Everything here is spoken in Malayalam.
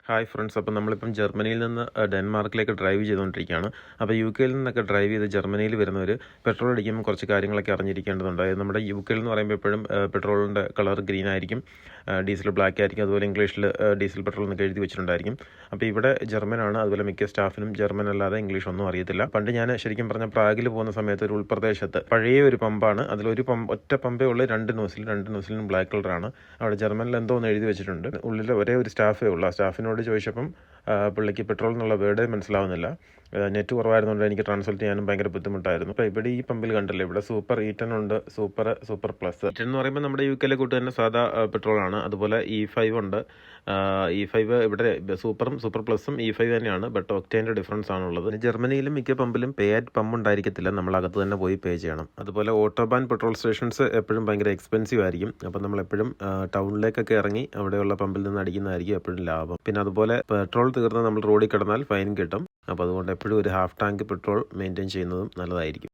ഹായ് ഫ്രണ്ട്സ്, അപ്പോൾ നമ്മളിപ്പം ജർമ്മനിയിൽ നിന്ന് ഡെൻമാർക്കിലേക്ക് ഡ്രൈവ് ചെയ്തുകൊണ്ടിരിക്കുകയാണ്. അപ്പോൾ യു കെയിൽ നിന്നൊക്കെ ഡ്രൈവ് ചെയ്ത് ജർമ്മനിയിൽ വരുന്നവർ പെട്രോൾ അടിക്കുമ്പോൾ കുറച്ച് കാര്യങ്ങളൊക്കെ അറിഞ്ഞിരിക്കേണ്ടതുണ്ട്. അതായത് നമ്മുടെ യു കെയിൽ എന്ന് പറയുമ്പോൾ എപ്പോഴും പെട്രോളിൻ്റെ കളർ ഗ്രീൻ ആയിരിക്കും, ഡീസൽ ബ്ലാക്ക് ആയിരിക്കും, അതുപോലെ ഇംഗ്ലീഷിൽ ഡീസൽ പെട്രോൾ എന്നൊക്കെ എഴുതി വെച്ചിട്ടുണ്ടായിരിക്കും. അപ്പോൾ ഇവിടെ ജർമ്മനാണ്, അതുപോലെ മിക്ക സ്റ്റാഫിനും ജർമ്മൻ അല്ലാതെ ഇംഗ്ലീഷ് ഒന്നും അറിയത്തില്ല. പണ്ട് ഞാൻ ശരിക്കും പറഞ്ഞാൽ പ്രാഗിൽ പോകുന്ന സമയത്ത് ഒരു ഉൾപ്രദേശത്ത് പഴയ ഒരു പമ്പാണ്, അതിലൊരു ഒറ്റ പമ്പേ ഉള്ളൂ, രണ്ട് നോസിലും ബ്ലാക്ക് കളറാണ്. അവിടെ ജർമ്മനിൽ എന്തോ ഒന്ന് എഴുതി വെച്ചിട്ടുണ്ട്. ഉള്ളിൽ ഒരേ ഒരു സ്റ്റാഫേ ഉള്ളൂ. ആ സ്റ്റാഫിനോട് ചോദിച്ചപ്പം പുള്ളിക്ക് പെട്രോൾ എന്നുള്ള വേർഡ് മനസ്സിലാവുന്നില്ല. നെറ്റ് കുറവായിരുന്നുകൊണ്ട് എനിക്ക് ട്രാൻസ്ലേറ്റ് ചെയ്യാനും ഭയങ്കര ബുദ്ധിമുട്ടായിരുന്നു. അപ്പോൾ ഇവിടെ ഈ പമ്പിൽ കണ്ടില്ലേ, ഇവിടെ സൂപ്പർ E10 ഉണ്ട്, സൂപ്പർ പ്ലസ്. E10 എന്ന് പറയുമ്പോൾ നമ്മുടെ യു കെയിലെ കൂട്ട് തന്നെ സാധാ പെട്രോളാണ്. അതുപോലെ E5 ഉണ്ട്. E5 ഇവിടെ സൂപ്പർ പ്ലസും E5 തന്നെയാണ്, ബട്ട് ഒക്ടേൻ്റെ ഡിഫറൻസ് ആണുള്ളത്. ജർമ്മനിയിലും മിക്ക പമ്പിലും പേ അറ്റ് പമ്പ് ഉണ്ടായിരിക്കത്തില്ല, നമ്മൾ അകത്ത് തന്നെ പോയി പേ ചെയ്യണം. അതുപോലെ ഓട്ടോബാൻ പെട്രോൾ സ്റ്റേഷൻസ് എപ്പോഴും ഭയങ്കര എക്സ്പെൻസീവ് ആയിരിക്കും. അപ്പം നമ്മളെപ്പോഴും ടൗണിലേക്കൊക്കെ ഇറങ്ങി അവിടെയുള്ള പമ്പിൽ നിന്ന് അടിക്കുന്നതായിരിക്കും എപ്പോഴും ലാഭം. പിന്നെ അതുപോലെ പെട്രോൾ തീർന്ന് നമ്മൾ റോഡിൽ കിടന്നാൽ ഫൈൻ കിട്ടും. അപ്പോൾ അതുകൊണ്ട് എപ്പോഴും ഒരു ഹാഫ് ടാങ്ക് പെട്രോൾ മെയിൻറ്റെയിൻ ചെയ്യുന്നതും നല്ലതായിരിക്കും.